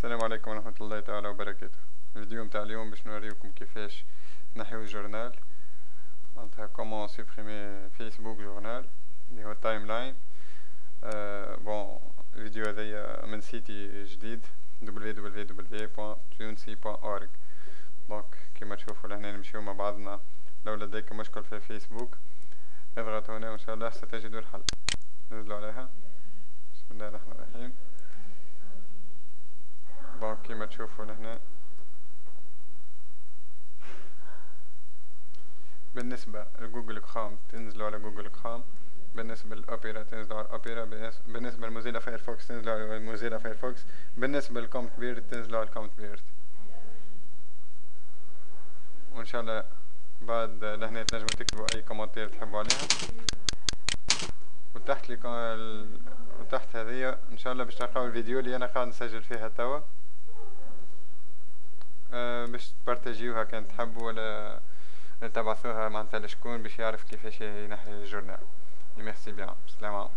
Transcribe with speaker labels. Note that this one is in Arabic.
Speaker 1: السلام عليكم ورحمة الله تعالى وبركاته. الفيديو متاع اليوم باش نوريكم كيفاش نحيو الجورنال. معناتها كومون سوبريمي فيسبوك جورنال اللي هو التايم لاين. بون الفيديو هذايا من سيتي جديد www.tunsi.org. دونك كيما تشوفوا لهنا نمشيو مع بعضنا. لو لديكم مشكل في فيسبوك اضغطوا هنا وان شاء الله ستجدوا الحل. نزلوا عليها. بسم الله الرحمن الرحيم. دونك كيما تشوفوا لهنا بالنسبة لجوجل كروم تنزلوا على جوجل كروم، بالنسبة للأوبيرا تنزلوا على الأوبيرا، بالنسبة لموزيلا فايرفوكس تنزلوا على موزيلا فايرفوكس، بالنسبة للكومت بيرد تنزلوا على الكومت بيرد. وإن شاء الله بعد لهنا تنجموا تكتبوا أي كومنتير تحبوا عليها. وتحت وتحت هذيا إن شاء الله باش تلقاو الفيديو اللي أنا قاعد نسجل فيها توا، باش تبارتاجيوها كان تحبوا ولا تبعثوها معناتها لشكون باش يعرف كيفاش ينحي الجورنال. ميرسي بيان. السلام عليكم.